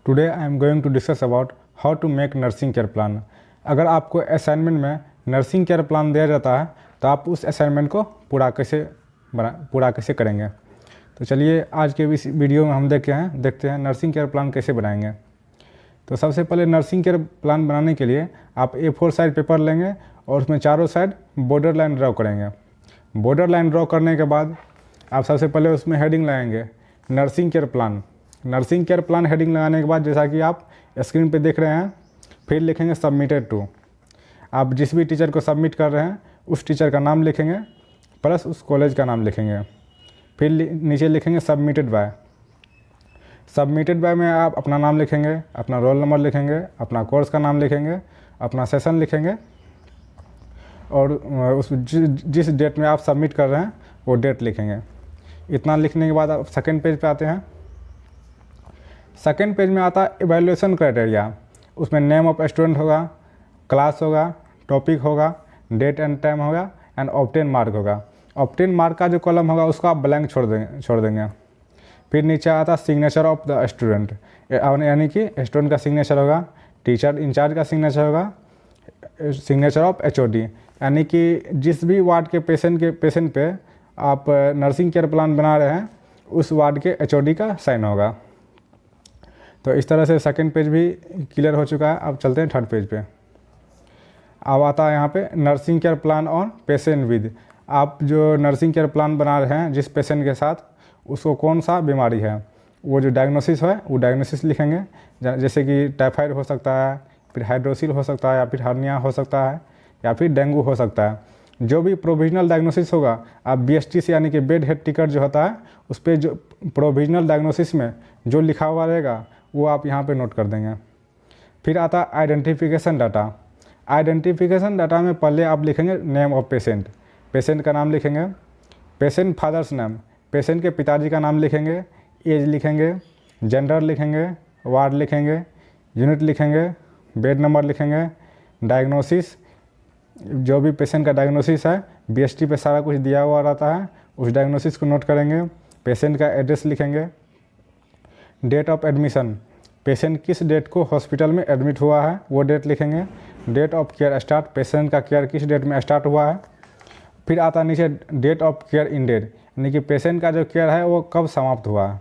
Today I am going to discuss about how to make nursing care plan. अगर आपको assignment में nursing care plan दिया जाता है तो आप उस असाइनमेंट को पूरा कैसे करेंगे। तो चलिए आज के इस वीडियो में हम देखते हैं नर्सिंग केयर प्लान कैसे बनाएंगे। तो सबसे पहले नर्सिंग केयर प्लान बनाने के लिए आप A4 साइज पेपर लेंगे और उसमें चारों साइड बॉर्डर लाइन ड्रॉ करेंगे। बॉर्डर लाइन ड्रॉ करने के बाद आप सबसे पहले उसमें हेडिंग लगाएंगे nursing care plan. Nursing care plan heading लगाने के बाद जैसा कि आप स्क्रीन पे देख रहे हैं, फिर लिखेंगे सबमिटेड टू। आप जिस भी टीचर को सबमिट कर रहे हैं उस टीचर का नाम लिखेंगे प्लस उस कॉलेज का नाम लिखेंगे। फिर नीचे लिखेंगे सबमिटेड बाय। सबमिटेड बाय में आप अपना नाम लिखेंगे, अपना रोल नंबर लिखेंगे, अपना कोर्स का नाम लिखेंगे, अपना सेशन लिखेंगे और उस जिस डेट में आप सबमिट कर रहे हैं वो डेट लिखेंगे। इतना लिखने के बाद आप सेकंड पेज पे आते हैं। सेकंड पेज में आता है इवैल्यूएशन क्राइटेरिया। उसमें नेम ऑफ स्टूडेंट होगा, क्लास होगा, टॉपिक होगा, डेट एंड टाइम होगा एंड ऑब्टेन मार्क होगा। ऑब्टेन मार्क का जो कॉलम होगा उसको आप ब्लैंक छोड़ देंगे। फिर नीचे आता सिग्नेचर ऑफ द स्टूडेंट, यानी कि स्टूडेंट का सिग्नेचर होगा, टीचर इंचार्ज का सिग्नेचर होगा, सिग्नेचर ऑफ HOD, यानी कि जिस भी वार्ड के पेशेंट पे आप नर्सिंग केयर प्लान बना रहे हैं उस वार्ड के HOD का साइन होगा। तो इस तरह से सेकंड पेज भी क्लियर हो चुका है। अब चलते हैं थर्ड पेज पे। अब आता है यहाँ पे nursing care plan on patient with. आप जो नर्सिंग केयर प्लान बना रहे हैं जिस पेशेंट के साथ, उसको कौन सा बीमारी है, वो जो डायग्नोसिस है वो डायग्नोसिस लिखेंगे। जैसे कि टाइफाइड हो सकता है, फिर हाइड्रोसिल हो सकता है, या फिर हर्निया हो सकता है, या फिर डेंगू हो सकता है। जो भी प्रोविजनल डायग्नोसिस होगा आप BST से, यानी कि बेड हेड टिकट जो होता है उस पर जो प्रोविजनल डायग्नोसिस में जो लिखा हुआ रहेगा वो आप यहाँ पे नोट कर देंगे। फिर आता है आइडेंटिफिकेशन डाटा। आइडेंटिफिकेशन डाटा में पहले आप लिखेंगे नेम ऑफ पेशेंट, पेशेंट का नाम लिखेंगे, पेशेंट फादर्स नेम, पेशेंट के पिताजी का नाम लिखेंगे, एज लिखेंगे, जेंडर लिखेंगे, वार्ड लिखेंगे, यूनिट लिखेंगे, बेड नंबर लिखेंगे, डायग्नोसिस, जो भी पेशेंट का डायग्नोसिस है BST पे सारा कुछ दिया हुआ रहता है, उस डायग्नोसिस को नोट करेंगे। पेशेंट का एड्रेस लिखेंगे, डेट ऑफ एडमिशन, पेशेंट किस डेट को हॉस्पिटल में एडमिट हुआ है वो डेट लिखेंगे। Date of care start, patient का केयर किस डेट में स्टार्ट हुआ है। फिर आता नीचे डेट ऑफ केयर इंडेड, यानी कि पेशेंट का जो केयर है वो कब समाप्त हुआ है।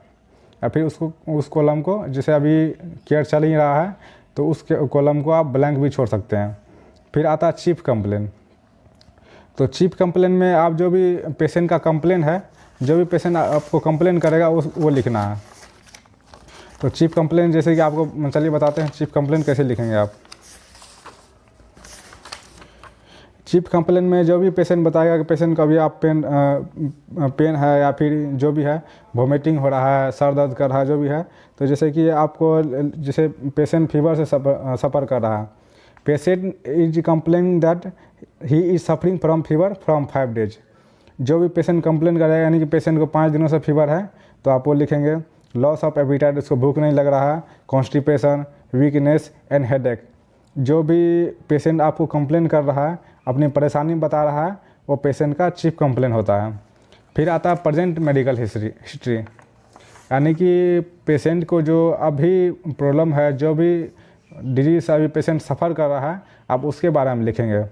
या फिर उस कॉलम को, जैसे अभी केयर चल ही रहा है तो उस कॉलम को आप ब्लैंक भी छोड़ सकते हैं। फिर आता चीफ कंप्लेन। तो चीफ कंप्लेन में आप जो भी पेशेंट का कंप्लेन है, जो भी पेशेंट आपको कंप्लेन करेगा वो लिखना है। तो चीफ कंप्लेन जैसे कि आपको चलिए बताते हैं चीफ कंप्लेन कैसे लिखेंगे आप। चीफ कंप्लेन में जो भी पेशेंट बताएगा कि पेशेंट का भी आप पेन है या फिर जो भी है, वोमिटिंग हो रहा है, सर दर्द कर रहा है, जो भी है। तो जैसे कि आपको, जैसे पेशेंट फीवर से सफ़र कर रहा है, patient is complain that he is suffering from fever from 5 days. जो भी पेशेंट कंप्लेन करेगा, यानी कि पेशेंट को 5 दिनों से फीवर है, तो आप वो लिखेंगे। लॉस ऑफ एपिटाइट, उसको भूख नहीं लग रहा है, कॉन्स्टिपेशन, वीकनेस एंड हेडेक। जो भी पेशेंट आपको कंप्लेन कर रहा है, अपनी परेशानी बता रहा है, वो पेशेंट का चीफ कंप्लेन होता है। फिर आता है प्रेजेंट मेडिकल हिस्ट्री, यानी कि पेशेंट को जो अभी प्रॉब्लम है, जो भी डिजीज से अभी पेशेंट सफ़र कर रहा है, आप उसके बारे में लिखेंगे।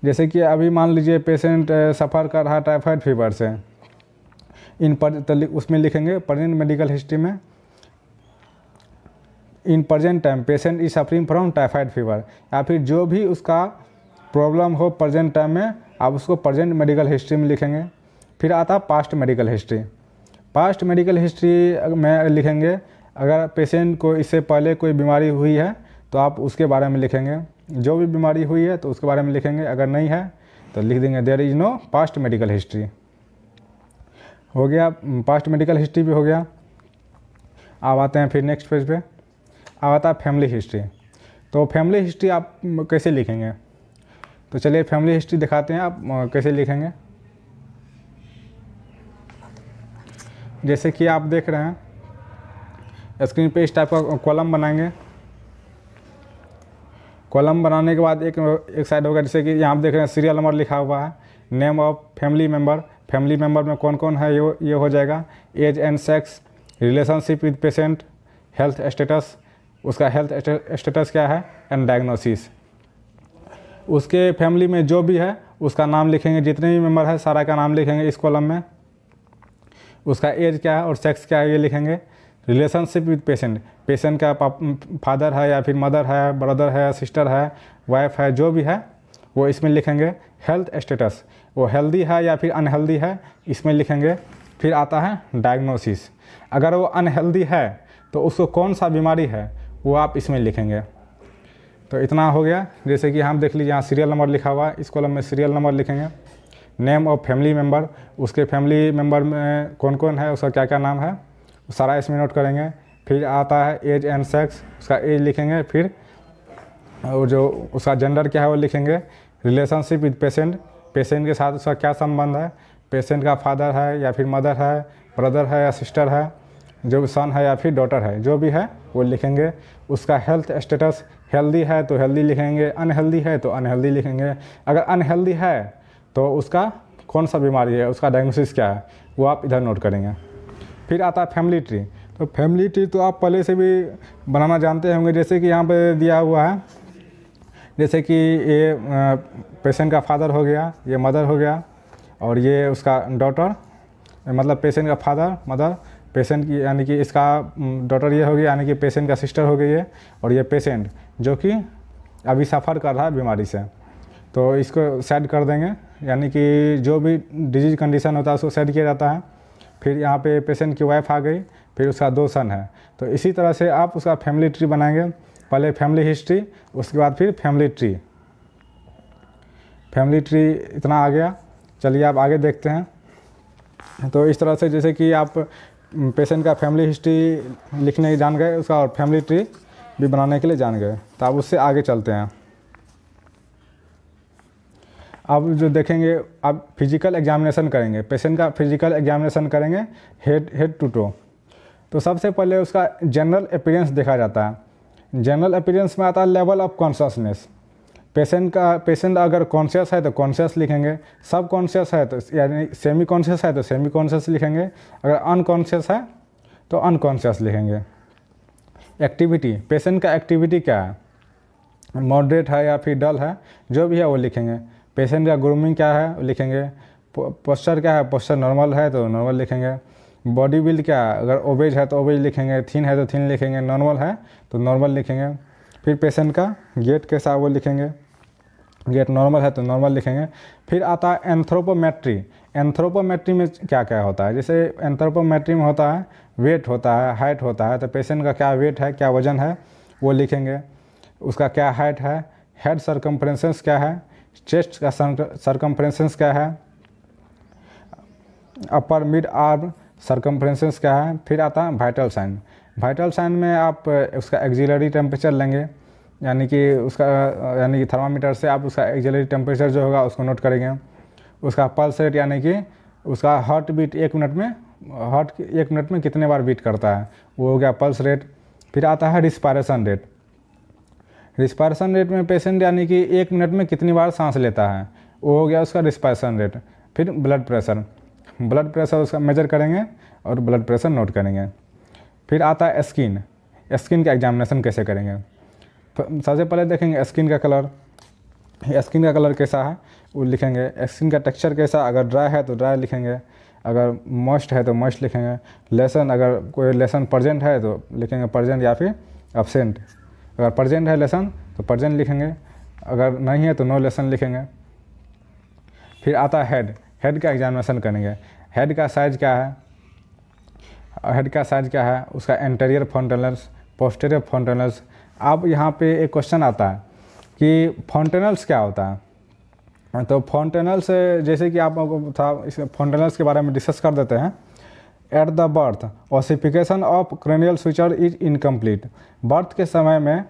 जैसे कि अभी मान लीजिए पेशेंट सफ़र कर रहा है टाइफाइड फीवर से, उसमें लिखेंगे प्रेजेंट मेडिकल हिस्ट्री में, in present time patient is suffering from typhoid fever. या फिर जो भी उसका प्रॉब्लम हो प्रेजेंट टाइम में, आप उसको प्रेजेंट मेडिकल हिस्ट्री में लिखेंगे। फिर आता past medical history. Past medical history में लिखेंगे अगर पेशेंट को इससे पहले कोई बीमारी हुई है तो आप उसके बारे में लिखेंगे। जो भी बीमारी हुई है तो उसके बारे में लिखेंगे, अगर नहीं है तो लिख देंगे there is no past medical history. हो गया, पास्ट मेडिकल हिस्ट्री भी हो गया। अब आते हैं फिर नेक्स्ट पेज पे। अब आता है फैमिली हिस्ट्री। तो फैमिली हिस्ट्री आप कैसे लिखेंगे, तो चलिए फैमिली हिस्ट्री दिखाते हैं आप कैसे लिखेंगे। जैसे कि आप देख रहे हैं स्क्रीन पे, इस टाइप का कॉलम बनाएंगे। कॉलम बनाने के बाद एक साइड होगा, जैसे कि यहाँ आप देख रहे हैं सीरियल नंबर लिखा हुआ है, name of family member, family member में कौन कौन है ये हो जाएगा, age and sex, relationship with patient, health status, उसका हेल्थ स्टेटस क्या है, एंड डायग्नोसिस। उसके फैमिली में जो भी है उसका नाम लिखेंगे, जितने भी मेंबर है सारा का नाम लिखेंगे इस कॉलम में। उसका एज क्या है और सेक्स क्या है ये लिखेंगे। रिलेशनशिप विद पेशेंट, पेशेंट का फादर है या फिर मदर है, ब्रदर है, सिस्टर है, वाइफ है, जो भी है वो इसमें लिखेंगे। हेल्थ स्टेटस, वो हेल्दी है या फिर अनहेल्दी है, इसमें लिखेंगे। फिर आता है डायग्नोसिस, अगर वो अनहेल्दी है तो उसको कौन सा बीमारी है वो आप इसमें लिखेंगे। तो इतना हो गया। जैसे कि हम देख लीजिए यहाँ सीरियल नंबर लिखा हुआ है, इस कॉलम में सीरियल नंबर लिखेंगे। नेम ऑफ फैमिली मेम्बर, उसके फैमिली मेम्बर में कौन कौन है, उसका क्या क्या नाम है, सारा इसमें नोट करेंगे। फिर आता है एज एंड सेक्स, उसका एज लिखेंगे। फिर वो जो उसका जेंडर क्या है वो लिखेंगे। रिलेशनशिप विद पेशेंट, पेशेंट के साथ उसका क्या संबंध है, पेशेंट का फादर है या फिर मदर है, ब्रदर है या सिस्टर है, जो सन है या फिर डॉटर है, जो भी है वो लिखेंगे। उसका हेल्थ स्टेटस, हेल्दी है तो हेल्दी लिखेंगे, अनहेल्दी है तो अनहेल्दी लिखेंगे। अगर अनहेल्दी है तो उसका कौन सा बीमारी है, उसका डायग्नोसिस क्या है, वो आप इधर नोट करेंगे। फिर आता है फैमिली ट्री। तो फैमिली ट्री तो आप पहले से भी बनाना जानते होंगे। जैसे कि यहाँ पे दिया हुआ है, जैसे कि ये पेशेंट का फादर हो गया, ये मदर हो गया, और ये उसका डॉटर, मतलब पेशेंट का फादर मदर, पेशेंट की यानी कि इसका डॉटर ये हो गया, यानी कि पेशेंट का सिस्टर हो गई है, और ये पेशेंट जो कि अभी सफ़र कर रहा है बीमारी से, तो इसको सेट कर देंगे। यानी कि जो भी डिजीज कंडीशन होता है उसको सेट किया जाता है। फिर यहाँ पे पेशेंट की वाइफ आ गई, फिर उसका 2 सन है। तो इसी तरह से आप उसका फैमिली ट्री बनाएंगे। पहले फैमिली हिस्ट्री, उसके बाद फिर फैमिली ट्री। फैमिली ट्री इतना आ गया। चलिए आप आगे देखते हैं। तो इस तरह से जैसे कि आप पेशेंट का फैमिली हिस्ट्री लिखने जान गए, उसका और फैमिली ट्री भी बनाने के लिए जान गए, तो आप उससे आगे चलते हैं। अब जो देखेंगे, आप फिजिकल एग्जामिनेशन करेंगे, पेशेंट का फिजिकल एग्जामिनेशन करेंगे हेड टू टो। तो सबसे पहले उसका जनरल अपीयरेंस देखा जाता है। जनरल अपीयरेंस में आता है लेवल ऑफ कॉन्शियसनेस। पेशेंट अगर कॉन्शियस है तो कॉन्शियस लिखेंगे, सब कॉन्शियस है तो यानी सेमी कॉन्शियस है तो सेमी कॉन्शियस लिखेंगे, अगर अनकॉन्शियस है तो अनकॉन्शियस लिखेंगे। एक्टिविटी, पेशेंट का एक्टिविटी क्या है, मॉडरेट है या फिर डल है, जो भी है वो लिखेंगे। पेशेंट का ग्रूमिंग क्या है वो लिखेंगे। पोस्चर क्या है, पोस्चर नॉर्मल है तो नॉर्मल लिखेंगे। बॉडी बिल्ड क्या है, अगर ओबेज है तो ओबेज लिखेंगे, थिन है तो थिन लिखेंगे, नॉर्मल है तो नॉर्मल लिखेंगे। फिर पेशेंट का गेट कैसा है वो लिखेंगे, गेट नॉर्मल है तो नॉर्मल लिखेंगे। फिर आता है एंथ्रोपोमेट्री। एंथ्रोपोमेट्री में क्या क्या होता है, जैसे एंथ्रोपोमेट्री में होता है वेट होता है, हाइट होता है, तो पेशेंट का क्या वेट है, क्या वजन है वो लिखेंगे। उसका क्या हाइट है, हेड सर्कमफ्रेंसेस क्या है, चेस्ट का सर्कमफ्रेंसेस क्या है, अपर मिड आर्म सर्कमफ्रेंसेस क्या है। फिर आता है वाइटल साइन। वाइटल साइन में आप उसका एक्सिलरी टेम्परेचर लेंगे, यानी कि उसका यानी कि थर्मामीटर से आप उसका एक्सिलरी टेम्परेचर जो होगा उसको नोट करेंगे। उसका पल्स रेट, यानी कि उसका हार्ट बीट 1 मिनट में, हार्ट 1 मिनट में कितने बार बीट करता है, वो हो गया पल्स रेट। फिर आता है रिस्पायरेशन रेट। रिस्पायरेशन रेट में पेशेंट यानी कि 1 मिनट में कितनी बार सांस लेता है, वो हो गया उसका रिस्पायरेशन रेट। फिर ब्लड प्रेशर, ब्लड प्रेशर उसका मेजर करेंगे और ब्लड प्रेशर नोट करेंगे। फिर आता है स्किन। स्किन का एग्जामिनेशन कैसे करेंगे, सबसे पहले देखेंगे स्किन का कलर, स्किन का कलर कैसा है वो लिखेंगे। स्किन का टेक्सचर कैसा, अगर ड्राई है तो ड्राई लिखेंगे, अगर मॉइस्ट है तो मॉइस्ट लिखेंगे। लेसन, अगर कोई लेसन प्रेजेंट है तो लिखेंगे प्रेजेंट या फिर एब्सेंट। अगर प्रेजेंट है लेसन तो प्रेजेंट लिखेंगे, अगर नहीं है तो नो लेसन लिखेंगे। फिर आता है हेड। हेड का एग्जामिनेशन करेंगे। हेड का साइज़ क्या है, हेड का साइज़ क्या है, उसका एंटीरियर फॉन्टेनल्स, पोस्टीरियर फॉन्टेनल्स। अब यहाँ पे एक क्वेश्चन आता है कि फॉन्टेनल्स क्या होता है, तो फॉन्टेनल्स जैसे कि आप था इस फॉन्टेनल्स के बारे में डिस्कस कर देते हैं। At the birth ossification of cranial suture is incomplete. Birth के समय में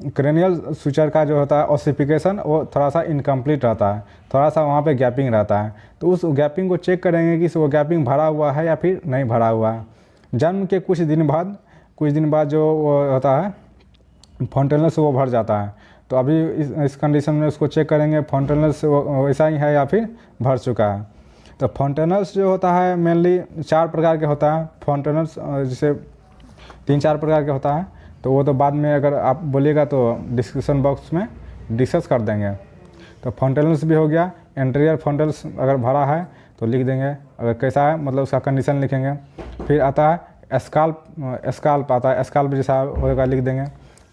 क्रेनियल सुचर का जो होता है ऑसिफिकेशन वो थोड़ा सा इनकम्प्लीट रहता है, थोड़ा सा वहाँ पे गैपिंग रहता है। तो उस गैपिंग को चेक करेंगे कि वो गैपिंग भरा हुआ है या फिर नहीं भरा हुआ है। जन्म के कुछ दिन बाद जो वो होता है फॉन्टेनल्स वो भर जाता है। तो अभी इस कंडीशन में उसको चेक करेंगे फॉन्टेनल्स वैसा ही है या फिर भर चुका है। तो फॉन्टेनल्स जो होता है मेनली 4 प्रकार के होता है फॉन्टेनल्स, जैसे 3-4 प्रकार के होता है, तो वो तो बाद में अगर आप बोलिएगा तो डिस्क्रिप्शन बॉक्स में डिस्कस कर देंगे। तो फॉन्टेनल्स भी हो गया, इंटीरियर फॉन्टेनल्स अगर भरा है तो लिख देंगे, अगर कैसा है मतलब उसका कंडीशन लिखेंगे। फिर आता है स्काल्प आता है, स्काल्प जैसा होगा लिख देंगे।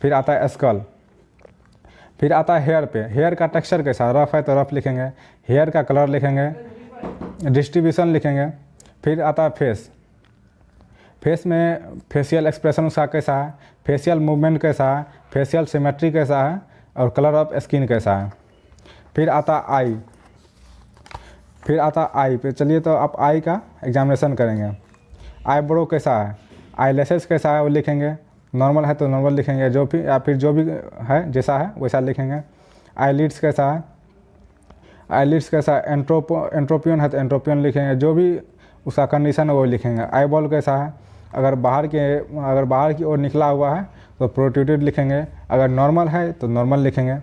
फिर आता है स्कल। फिर आता है हेयर पे, हेयर का टेक्सचर कैसा, रफ है तो रफ लिखेंगे, हेयर का कलर लिखेंगे, डिस्ट्रीब्यूशन लिखेंगे। फिर आता है फेस, फेस में फेशियल एक्सप्रेशन उसका कैसा है, फेशियल मूवमेंट कैसा है, फेशियल सिमेट्री कैसा है और कलर ऑफ स्किन कैसा है। फिर आता आई, फिर आता आई पे, चलिए तो आप आई का एग्जामिनेशन करेंगे। आई ब्रो कैसा है, आई लेसेस कैसा है वो लिखेंगे, नॉर्मल है तो नॉर्मल लिखेंगे, जो भी या फिर जो भी है जैसा है वैसा लिखेंगे। आई लिड्स कैसा है, आई लिड्स कैसा है, एंट्रोपियन है तो एंट्रोपियन लिखेंगे, जो भी उसका कंडीशन है वो लिखेंगे। आई बॉल कैसा है, अगर बाहर की ओर निकला हुआ है तो प्रोट्रूडेड लिखेंगे, अगर नॉर्मल है तो नॉर्मल लिखेंगे।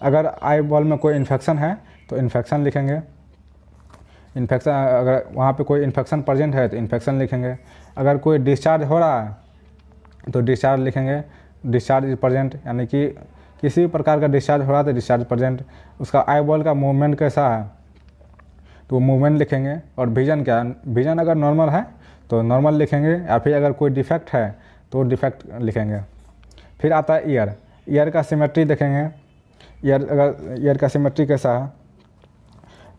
अगर आई बॉल में कोई इन्फेक्शन है तो इन्फेक्शन लिखेंगे, इन्फेक्शन अगर वहाँ पे कोई इन्फेक्शन प्रेजेंट है तो इन्फेक्शन लिखेंगे। अगर कोई डिस्चार्ज हो रहा है तो डिस्चार्ज लिखेंगे, डिस्चार्ज इज प्रेजेंट, यानी कि किसी भी प्रकार का डिस्चार्ज हो रहा है तो डिस्चार्ज प्रेजेंट। उसका आई बॉल का मूवमेंट कैसा है तो मूवमेंट लिखेंगे। और विजन क्या, विजन अगर नॉर्मल है तो नॉर्मल लिखेंगे, या फिर अगर कोई डिफेक्ट है तो डिफेक्ट लिखेंगे। फिर आता है ईयर, ईयर का सिमेट्री देखेंगे, ईयर का सिमेट्री कैसा है।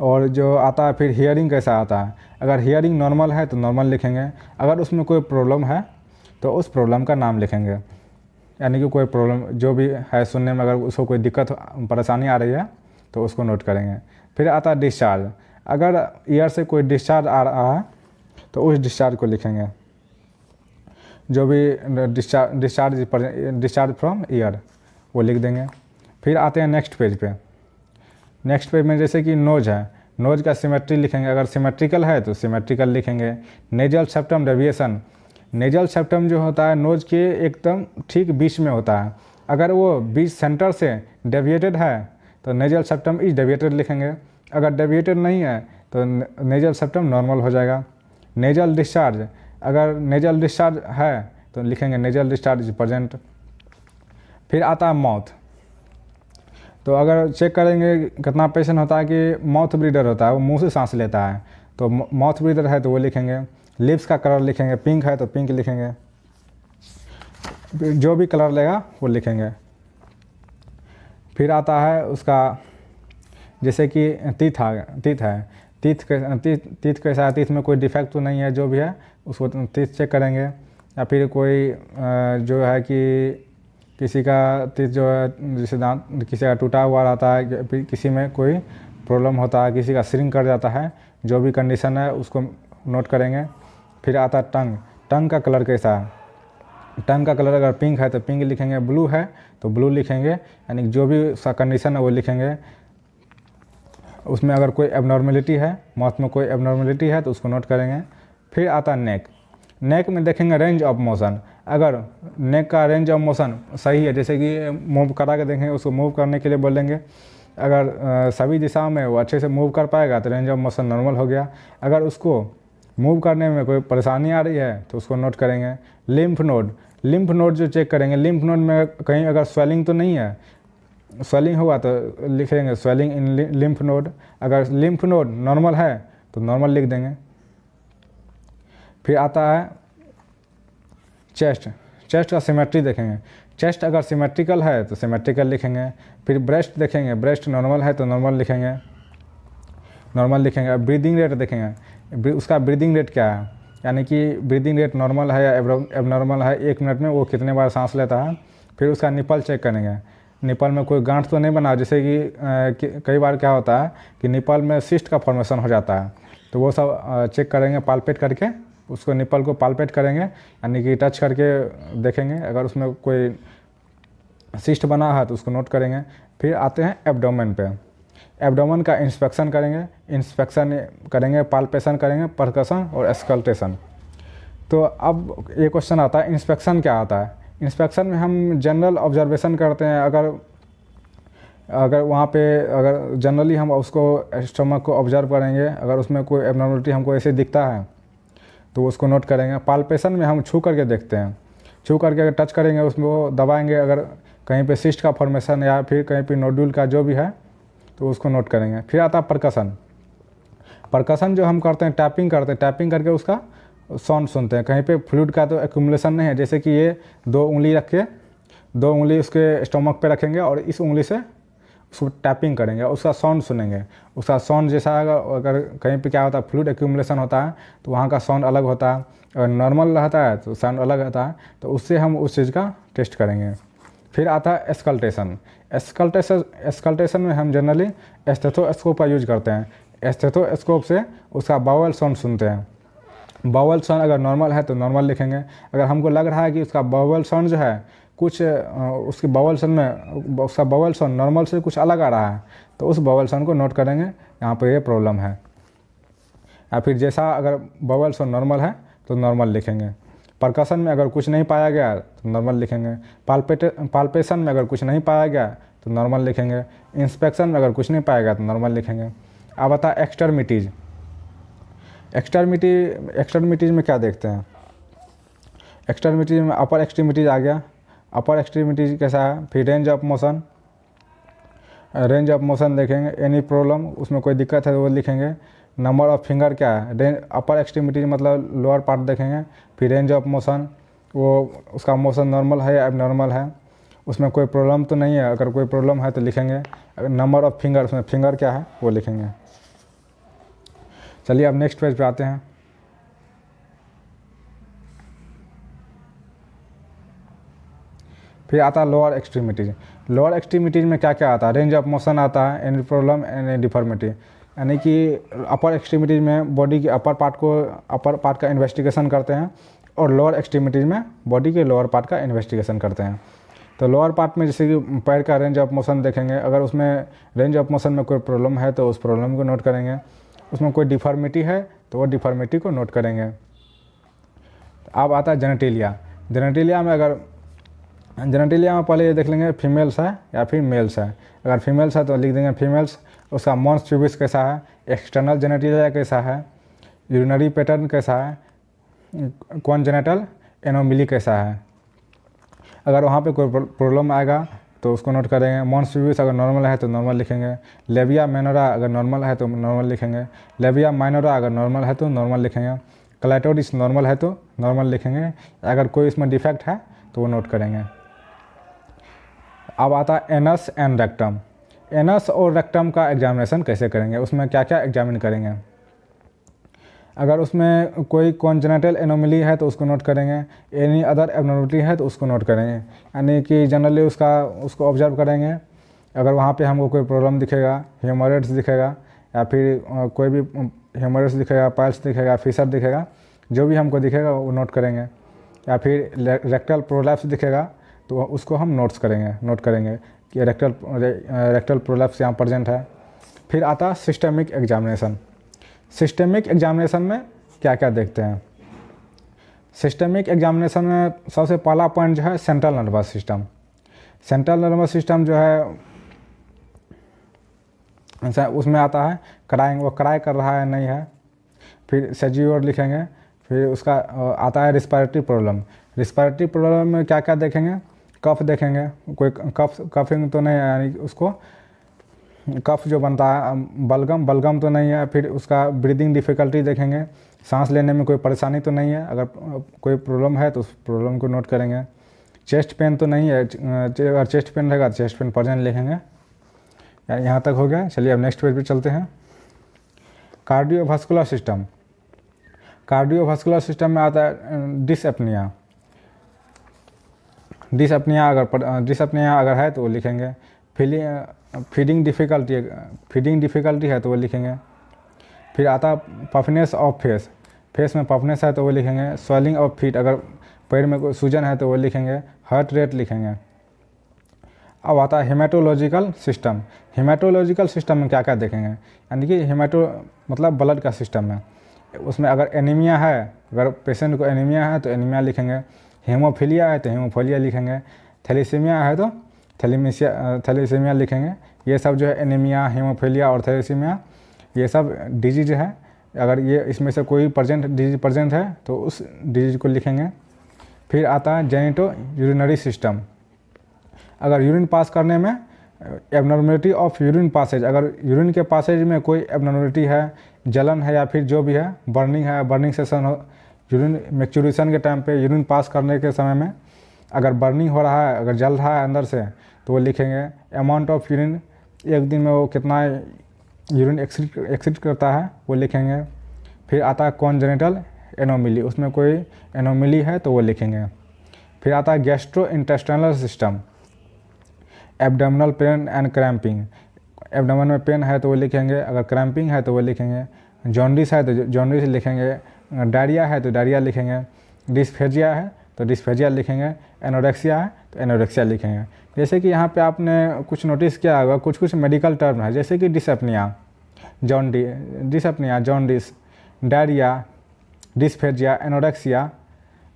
और जो आता है फिर हियरिंग कैसा आता है, अगर हियरिंग नॉर्मल है तो नॉर्मल लिखेंगे, अगर उसमें कोई प्रॉब्लम है तो उस प्रॉब्लम का नाम लिखेंगे, यानी कि कोई प्रॉब्लम जो भी है सुनने में, अगर उसको कोई दिक्कत परेशानी आ रही है तो उसको नोट करेंगे। फिर आता है डिस्चार्ज, अगर ईयर से कोई डिस्चार्ज आ रहा है तो उस डिस्चार्ज को लिखेंगे, जो भी डिस्चार्ज फ्रॉम ईयर वो लिख देंगे। फिर आते हैं नेक्स्ट पेज पे, नेक्स्ट पेज में जैसे कि नोज है, नोज का सिमेट्री लिखेंगे, अगर सिमेट्रिकल है तो सिमेट्रिकल लिखेंगे। Nasal septum deviation, nasal septum जो होता है नोज के एकदम ठीक बीच में होता है, अगर वो बीच सेंटर से डेविएटेड है तो नेजल सेप्टम इज डेविएटेड लिखेंगे, अगर डेविएटेड नहीं है तो नेजल सेप्टम नॉर्मल हो जाएगा। नेजल डिस्चार्ज, अगर नेजल डिस्चार्ज है तो लिखेंगे नेजल डिस्चार्ज इज प्रेजेंट। फिर आता है माउथ, तो अगर चेक करेंगे कितना पेशेंट होता है कि माउथ ब्रीदर होता है, वो मुंह से सांस लेता है, तो माउथ ब्रीदर है तो वो लिखेंगे। लिप्स का कलर लिखेंगे, पिंक है तो पिंक लिखेंगे, जो भी कलर लेगा वो लिखेंगे। फिर आता है उसका जैसे कि टीथ है, टीथ कैसा है, टीथ में कोई डिफेक्ट तो नहीं है, जो भी है उसको टीथ चेक करेंगे। या फिर कोई जो है कि किसी का टीथ जो है जैसे दांत किसी का टूटा हुआ रहता है, फिर किसी में कोई प्रॉब्लम होता है, किसी का श्रिंक कर जाता है, जो भी कंडीशन है उसको नोट करेंगे। फिर आता है टंग, टंग का कलर कैसा है, टंग का कलर अगर पिंक है तो पिंक लिखेंगे, ब्लू है तो ब्लू लिखेंगे, यानी जो भी उसका कंडीशन है वो लिखेंगे। उसमें अगर कोई एबनॉर्मेलिटी है, माउथ में कोई एबनॉर्मेलिटी है तो उसको नोट करेंगे। फिर आता है नेक, नेक में देखेंगे रेंज ऑफ मोशन, अगर नेक का रेंज ऑफ मोशन सही है, जैसे कि मूव करा के देखेंगे, उसको मूव करने के लिए बोलेंगे, अगर सभी दिशाओं में वो अच्छे से मूव कर पाएगा तो रेंज ऑफ मोशन नॉर्मल हो गया। अगर उसको मूव करने में कोई परेशानी आ रही है तो उसको नोट करेंगे। लिम्फ नोड, लिम्फ नोड जो चेक करेंगे, लिम्फ नोड में कहीं अगर स्वेलिंग तो नहीं है, स्वेलिंग होगा तो लिखेंगे स्वेलिंग इन लिम्फ नोड, अगर लिम्फ नोड नॉर्मल है तो नॉर्मल लिख देंगे। फिर आता है चेस्ट, चेस्ट का सिमेट्री देखेंगे, चेस्ट अगर सिमेट्रिकल है तो सिमेट्रिकल लिखेंगे। फिर ब्रेस्ट देखेंगे, ब्रेस्ट नॉर्मल है तो नॉर्मल लिखेंगे, नॉर्मल लिखेंगे। ब्रीदिंग रेट देखेंगे, उसका ब्रीदिंग रेट क्या है, यानी कि ब्रीदिंग रेट नॉर्मल है या एबनॉर्मल है, 1 मिनट में वो कितने बार सांस लेता है। फिर उसका निपल चेक करेंगे, निपल में कोई गांठ तो नहीं बना, जैसे कि कई बार क्या होता है कि निपल में सिस्ट का फॉर्मेशन हो जाता है, तो वो सब चेक करेंगे, पालपेट करके उसको निपल को पालपेट करेंगे, यानी कि टच करके देखेंगे, अगर उसमें कोई सिस्ट बना है तो उसको नोट करेंगे। फिर आते हैं एब्डोमेन पे, एब्डोमेन का इंस्पेक्शन करेंगे, पाल्पेशन करेंगे, परकशन और स्कल्टेशन। तो अब ये क्वेश्चन आता है इंस्पेक्शन क्या आता है। इंस्पेक्शन में हम जनरल ऑब्जर्वेशन करते हैं, अगर वहाँ पे अगर जनरली हम उसको स्टमक को ऑब्जर्व करेंगे, अगर उसमें कोई एबनॉर्मलिटी हमको ऐसे दिखता है तो उसको नोट करेंगे। पाल्पेशन में हम छू करके देखते हैं, छू करके अगर टच करेंगे उसको दबाएंगे, अगर कहीं पे सिस्ट का फॉर्मेशन या फिर कहीं पे नोड्यूल का जो भी है तो उसको नोट करेंगे। फिर आता है परकशन। परकशन जो हम करते हैं टैपिंग करते हैं, टैपिंग करके उसका साउंड सुनते हैं। कहीं पे फ्लूइड का तो एक्यूमुलेशन नहीं है, जैसे कि ये 2 उंगली रख के 2 उंगली उसके स्टमक पे रखेंगे और इस उंगली से उसको टैपिंग करेंगे, उसका साउंड सुनेंगे। उसका साउंड जैसा अगर कहीं पे क्या होता है फ्लूइड एक्यूमुलेशन होता है तो वहाँ का साउंड अलग होता है, अगर नॉर्मल रहता है तो साउंड अलग रहता है, तो उससे हम उस चीज़ का टेस्ट करेंगे। फिर आता है एस्कल्टेशन। एस्कल्टेशन में हम जनरली स्टेथोस्कोप का यूज करते हैं। स्टेथोस्कोप से उसका बावल साउंड सुनते हैं। बावल साउंड अगर नॉर्मल है तो नॉर्मल लिखेंगे। अगर हमको लग रहा है कि उसका बावल साउंड जो है कुछ उसकी बावल साउंड में उसका बावल साउंड नॉर्मल से कुछ अलग आ रहा है तो उस बावल साउंड को नोट करेंगे, यहाँ पर ये प्रॉब्लम है। या फिर जैसा अगर बावल साउंड नॉर्मल है तो नॉर्मल लिखेंगे। परकशन में अगर कुछ नहीं पाया गया तो नॉर्मल लिखेंगे। पाल्पेशन में अगर कुछ नहीं पाया गया तो नॉर्मल लिखेंगे। इंस्पेक्शन में अगर कुछ नहीं पाया गया तो नॉर्मल लिखेंगे। अब आता है एक्सट्रीमिटीज़। एक्सट्रीमिटीज़ में क्या देखते हैं? एक्सट्रीमिटीज़ में अपर एक्सट्रीमिटीज़ आ गया। अपर एक्सट्रीमिटीज़ कैसा है? फिर range of motion. Range of motion देखेंगे, एनी प्रॉब्लम उसमें कोई दिक्कत है तो वो लिखेंगे। नंबर ऑफ फिंगर क्या है? रेंज अपर एक्सट्रीमिटीज मतलब लोअर पार्ट देखेंगे। फिर रेंज ऑफ मोशन, वो उसका मोशन नॉर्मल है या एबनॉर्मल है, उसमें कोई प्रॉब्लम तो नहीं है, अगर कोई प्रॉब्लम है तो लिखेंगे। अगर नंबर ऑफ फिंगर, उसमें फिंगर क्या है वो लिखेंगे। चलिए अब नेक्स्ट पेज पे आते हैं। फिर आता है लोअर एक्सट्रीमिटीज। लोअर एक्सट्रीमिटीज में क्या क्या आता है? रेंज ऑफ मोशन आता है, एनी प्रॉब्लम, एनी डिफॉर्मिटी। यानी कि अपर एक्सट्रीमिटीज में बॉडी के अपर पार्ट का इन्वेस्टिगेशन करते हैं और लोअर एक्सट्रीमिटीज में बॉडी के लोअर पार्ट का इन्वेस्टिगेशन करते हैं। तो लोअर पार्ट में जैसे कि पैर का रेंज ऑफ मोशन देखेंगे, अगर उसमें रेंज ऑफ मोशन में कोई प्रॉब्लम है तो उस प्रॉब्लम को नोट करेंगे। उसमें कोई डिफॉर्मिटी है तो वो डिफॉर्मिटी को नोट करेंगे। अब आता है जेनेटिलिया। जेनेटिलिया में पहले ये देख लेंगे फीमेल्स है या फिर मेल्स है। अगर फीमेल्स है तो लिख देंगे फीमेल्स। उसका मॉन्स प्यूबिस कैसा है, एक्सटर्नल जेनेटिलिया कैसा है, यूरिनरी पैटर्न कैसा है, कॉन्जेनिटल एनोमली कैसा है। अगर वहाँ पे कोई प्रॉब्लम आएगा तो उसको नोट करेंगे। मॉन्स प्यूबिस अगर नॉर्मल है तो नॉर्मल लिखेंगे। लेबिया माइनोरा अगर नॉर्मल है तो नॉर्मल लिखेंगे। लेबिया माइनोरा अगर नॉर्मल है तो नॉर्मल लिखेंगे। क्लाइटोरिस नॉर्मल है तो नॉर्मल लिखेंगे। अगर कोई इसमें डिफेक्ट है तो वो नोट करेंगे। अब आता है एनस एंड रेक्टम। एनस और रेक्टम का एग्जामिनेशन कैसे करेंगे, उसमें क्या क्या एग्जामिन करेंगे। अगर उसमें कोई कॉन्जेनिटल एनोमली है तो उसको नोट करेंगे। एनी अदर एबनॉर्मलिटी है तो उसको नोट करेंगे। यानी कि जनरली उसको ऑब्जर्व करेंगे। अगर वहाँ पे हमको कोई प्रॉब्लम दिखेगा, हेमोरेड्स दिखेगा या फिर कोई भी हेमोरेड्स दिखेगा, पाइल्स दिखेगा, फिशर दिखेगा, जो भी हमको दिखेगा वो नोट करेंगे। या फिर रेक्टल प्रोलैप्स दिखेगा तो उसको हम नोट करेंगे कि रेक्टल प्रोलैप्स यहाँ प्रेजेंट है। फिर आता है सिस्टमिक एग्जामिनेशन। सिस्टमिक एग्जामिनेशन में क्या क्या देखते हैं? सिस्टमिक एग्जामिनेशन में सबसे पहला पॉइंट जो है central nervous system. Central nervous system जो है उसमें आता है क्राइंग, वो क्राई कर रहा है नहीं है। फिर सेज्यूर लिखेंगे। फिर उसका आता है रिस्पायरेटरी प्रॉब्लम। रिस्पायरेटरी प्रॉब्लम में क्या क्या देखेंगे? कफ देखेंगे, कोई कफिंग तो नहीं है, यानी उसको कफ जो बनता है बलगम तो नहीं है। फिर उसका ब्रीदिंग डिफ़िकल्टी देखेंगे, सांस लेने में कोई परेशानी तो नहीं है। अगर कोई प्रॉब्लम है तो उस प्रॉब्लम को नोट करेंगे। चेस्ट पेन तो नहीं है, अगर चेस्ट पेन रहेगा तो चेस्ट पेन प्रेजेंट लिखेंगे। यहाँ तक हो गया। चलिए अब नेक्स्ट पेज पे चलते हैं। Cardiovascular system. कार्डियोवास्कुलर सिस्टम में आता है डिसएपनिया। डिसएपनिया अगर है तो वो लिखेंगे। फीडिंग डिफ़िकल्टी है तो वो लिखेंगे। फिर आता पफनेस ऑफ फेस। फेस में पफनेस है तो वो लिखेंगे। स्वेलिंग ऑफ फीट, अगर पैर में कोई सूजन है तो वो लिखेंगे। हार्ट रेट लिखेंगे। अब आता है हेमेटोलॉजिकल सिस्टम। हेमेटोलॉजिकल सिस्टम में क्या क्या देखेंगे? यानी कि हेमेटो मतलब ब्लड का सिस्टम है। उसमें अगर एनीमिया है, अगर पेशेंट को एनीमिया है तो एनीमिया लिखेंगे। हेमोफीलिया है तो हेमोफीलिया लिखेंगे। थैलेसीमिया है तो थैलेसीमिया लिखेंगे। ये सब जो है एनीमिया, हेमोफीलिया और थैलेसीमिया, ये सब डिजीज है। अगर ये इसमें से कोई डिजीज प्रेजेंट है तो उस डिजीज को लिखेंगे। फिर आता है जेनिटो यूरिनरी सिस्टम। अगर यूरिन पास करने में एबनॉर्मलिटी ऑफ यूरिन पासेज, अगर यूरिन के पासेज में कोई एबनॉर्मलिटी है, जलन है या फिर जो भी है, बर्निंग सेशन हो, यूरिन मैच्योरेशन के टाइम पे यूरिन पास करने के समय में अगर बर्निंग हो रहा है, अगर जल रहा है अंदर से, तो वो लिखेंगे। अमाउंट ऑफ यूरिन, एक दिन में वो कितना यूरिन एक्सिट करता है वो लिखेंगे। फिर आता है कॉन्जेनिटल एनोमली, उसमें कोई एनोमली है तो वो लिखेंगे। फिर आता है gastro intestinal system, abdominal pain and cramping, abdomen में पेन है तो वो लिखेंगे, अगर क्रैम्पिंग है तो वो लिखेंगे। जॉन्डिस है तो जॉन्डिस लिखेंगे, डायरिया है तो डायरिया लिखेंगे, डिस्फेजिया है तो डिस्फेजिया लिखेंगे, एनोरेक्सिया है तो एनोरेक्सिया लिखेंगे। जैसे कि यहाँ पे आपने कुछ नोटिस किया होगा, कुछ मेडिकल टर्म है, जैसे कि डिसएपनिया, जॉन्डिस, डायरिया, डिस्फेजिया, एनोरेक्सिया,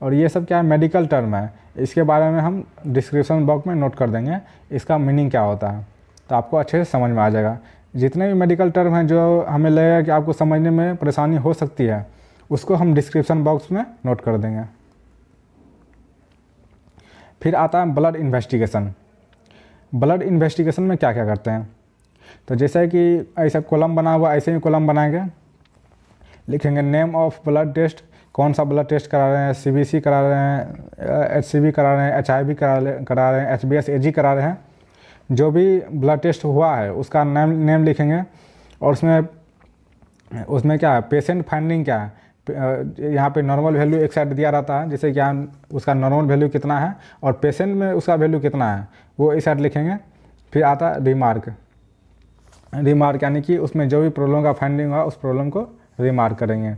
और ये सब क्या है, मेडिकल टर्म है। इसके बारे में हम डिस्क्रिप्शन बॉक्स में नोट कर देंगे, इसका मीनिंग क्या होता है, तो आपको अच्छे से समझ में आ जाएगा। जितने भी मेडिकल टर्म हैं जो हमें लगेगा कि आपको समझने में परेशानी हो सकती है, उसको हम डिस्क्रिप्शन बॉक्स में नोट कर देंगे। फिर आता है ब्लड इन्वेस्टिगेशन। ब्लड इन्वेस्टिगेशन में क्या क्या करते हैं, तो जैसे कि ऐसा कॉलम बना हुआ, ऐसे ही कॉलम बनाएंगे, लिखेंगे नेम ऑफ ब्लड टेस्ट, कौन सा ब्लड टेस्ट करा रहे हैं, CBC करा रहे हैं, HCV करा रहे हैं, HIV करा रहे हैं, HBS AG करा रहे हैं, जो भी ब्लड टेस्ट हुआ है उसका नेम लिखेंगे। और उसमें क्या है, पेशेंट फाइंडिंग क्या है, यहाँ पे नॉर्मल वैल्यू एक साइड दिया रहता है, जैसे कि उसका नॉर्मल वैल्यू कितना है और पेशेंट में उसका वैल्यू कितना है, वो इस साइड लिखेंगे। फिर आता है रिमार्क, यानी कि उसमें जो भी प्रॉब्लम का फाइंडिंग हुआ उस प्रॉब्लम को रिमार्क करेंगे।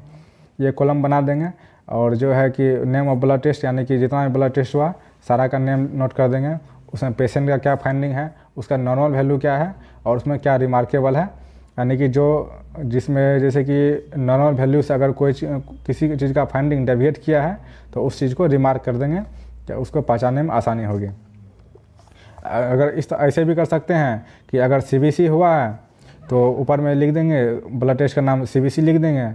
ये कॉलम बना देंगे। और जो है कि नेम ऑफ ब्लड टेस्ट, यानी कि जितना भी ब्लड टेस्ट हुआ सारा का नेम नोट कर देंगे, उसमें पेशेंट का क्या फाइंडिंग है, उसका नॉर्मल वैल्यू क्या है और उसमें क्या रिमार्केबल है, यानी कि जिसमें जैसे कि नॉर्मल वैल्यू से अगर किसी चीज़ का फाइंडिंग डेविएट किया है तो उस चीज़ को रिमार्क कर देंगे, तो उसको पहचानने में आसानी होगी। अगर ऐसे भी कर सकते हैं कि अगर CBC हुआ है तो ऊपर में लिख देंगे ब्लड टेस्ट का नाम CBC लिख देंगे,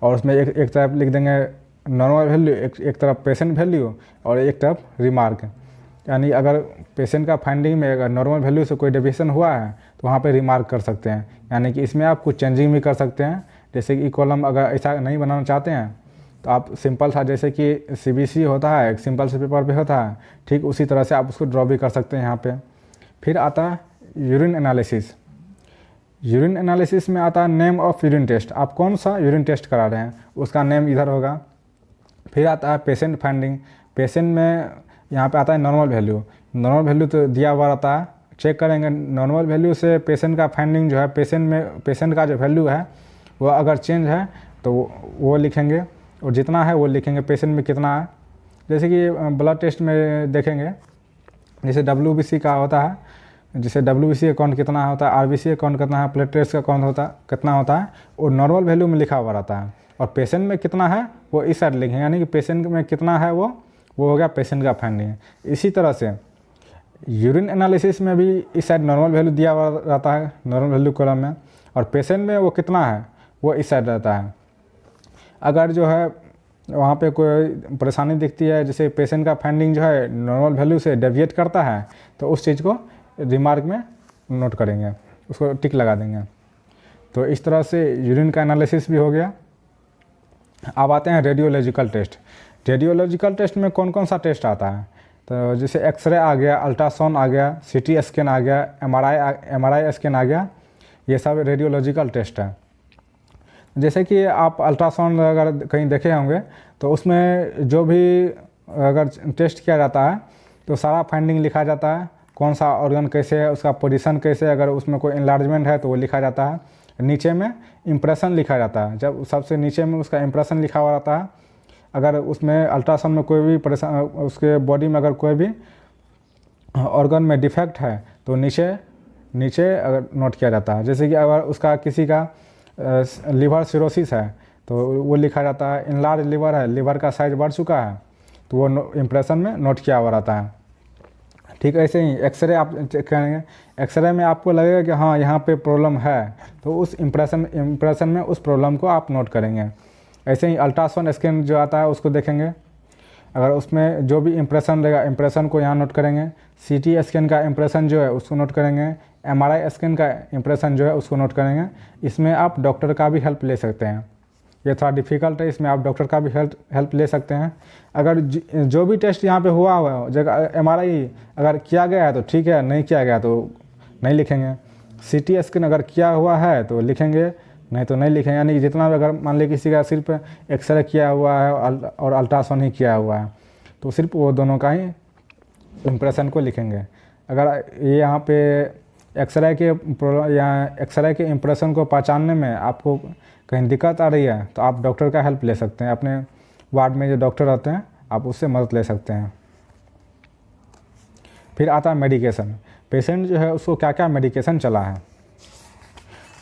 और उसमें एक तरफ लिख देंगे नॉर्मल वैल्यू, एक तरफ पेशेंट वैल्यू और एक तरफ रिमार्क। यानी अगर पेशेंट का फाइंडिंग में अगर नॉर्मल वैल्यू से कोई डेविएशन हुआ है तो वहाँ पे रिमार्क कर सकते हैं, यानी कि इसमें आप कुछ चेंजिंग भी कर सकते हैं। जैसे कि कॉलम अगर ऐसा नहीं बनाना चाहते हैं तो आप सिंपल सा, जैसे कि CBC होता है एक सिंपल से पेपर पे होता है, ठीक उसी तरह से आप उसको ड्रॉ भी कर सकते हैं यहाँ पे। फिर आता है यूरिन एनालिसिस। यूरिन एनालिसिस में आता है नेम ऑफ यूरिन टेस्ट, आप कौन सा यूरिन टेस्ट करा रहे हैं उसका नेम इधर होगा। फिर आता है पेशेंट फाइंडिंग, पेशेंट में यहाँ पे आता है नॉर्मल वैल्यू तो दिया हुआ रहता है, चेक करेंगे नॉर्मल वैल्यू से पेशेंट का फाइंडिंग जो है, पेशेंट का जो वैल्यू है वो अगर चेंज है तो वो लिखेंगे, और जितना है वो लिखेंगे पेशेंट में कितना है। जैसे कि ब्लड टेस्ट में देखेंगे, जैसे WBC का होता है, जैसे WBC का काउंट कितना होता है, RBC का काउंट कितना है, प्लेटलेट्स का काउंट कितना होता है, वो नॉर्मल वैल्यू में लिखा हुआ रहता है, और पेशेंट में कितना है वो इस साइड लिखेंगे, यानी कि पेशेंट में कितना है वो हो गया पेशेंट का फाइंडिंग। इसी तरह से यूरिन एनालिसिस में भी इस साइड नॉर्मल वैल्यू दिया हुआ रहता है, नॉर्मल वैल्यू कॉलम में, और पेशेंट में वो कितना है वो इस साइड रहता है। अगर जो है वहाँ पे कोई परेशानी दिखती है, जैसे पेशेंट का फाइंडिंग जो है नॉर्मल वैल्यू से डेविएट करता है, तो उस चीज़ को रिमार्क में नोट करेंगे, उसको टिक लगा देंगे। तो इस तरह से यूरिन का एनालिसिस भी हो गया। अब आते हैं रेडियोलॉजिकल टेस्ट। रेडियोलॉजिकल टेस्ट में कौन कौन सा टेस्ट आता है, तो जैसे एक्सरे आ गया, अल्ट्रासाउंड आ गया, CT स्कैन आ गया, MRI स्कैन आ गया, ये सब रेडियोलॉजिकल टेस्ट है। जैसे कि आप अल्ट्रासाउंड अगर कहीं देखे होंगे तो उसमें जो भी अगर टेस्ट किया जाता है तो सारा फाइंडिंग लिखा जाता है, कौन सा ऑर्गन कैसे है, उसका पोजीशन कैसे है, अगर उसमें कोई इन्लार्जमेंट है तो वो लिखा जाता है। नीचे में इम्प्रेशन लिखा जाता है, जब सबसे नीचे में उसका इम्प्रेशन लिखा हुआ रहता है। अगर उसमें अल्ट्रासाउंड में कोई भी परेशान, उसके बॉडी में अगर कोई भी ऑर्गन में डिफेक्ट है तो नीचे अगर नोट किया जाता है। जैसे कि अगर उसका किसी का लिवर सिरोसिस है तो वो लिखा जाता है, इनलार्ज लिवर है, लिवर का साइज बढ़ चुका है, तो वो इम्प्रेशन में नोट किया हुआ रहता है। ठीक ऐसे ही एक्सरे आप चेक करेंगे, एक्सरे में आपको लगेगा कि हाँ यहाँ पे प्रॉब्लम है, तो उस इम्प्रेशन में उस प्रॉब्लम को आप नोट करेंगे। ऐसे ही अल्ट्रासाउंड स्कैन जो आता है उसको देखेंगे, अगर उसमें जो भी इम्प्रेशन रहेगा इम्प्रेशन को यहाँ नोट करेंगे, CT स्कैन का इम्प्रेशन जो है उसको नोट करेंगे, MRI स्कैन का इम्प्रेशन जो है उसको नोट करेंगे। इसमें आप डॉक्टर का भी हेल्प ले सकते हैं। ये थोड़ा डिफ़िकल्ट है, इसमें आप डॉक्टर का भी हेल्प ले सकते हैं। अगर जो भी टेस्ट यहाँ पे हुआ है जगह MRI अगर किया गया है तो ठीक है, नहीं किया गया तो नहीं लिखेंगे। CT स्कैन अगर किया हुआ है तो लिखेंगे, नहीं तो नहीं लिखेंगे। यानी कि जितना भी, अगर मान लीजिए किसी का सिर्फ एक्सरे किया हुआ है और अल्ट्रासाउंड ही किया हुआ है तो सिर्फ वो दोनों का ही इम्प्रेशन को लिखेंगे। अगर ये यहाँ पे एक्सरे के इम्प्रेशन को पहचानने में आपको कहीं दिक्कत आ रही है तो आप डॉक्टर का हेल्प ले सकते हैं। अपने वार्ड में जो डॉक्टर रहते हैं आप उससे मदद ले सकते हैं। फिर आता है मेडिकेशन। पेशेंट जो है उसको क्या क्या मेडिकेशन चला है,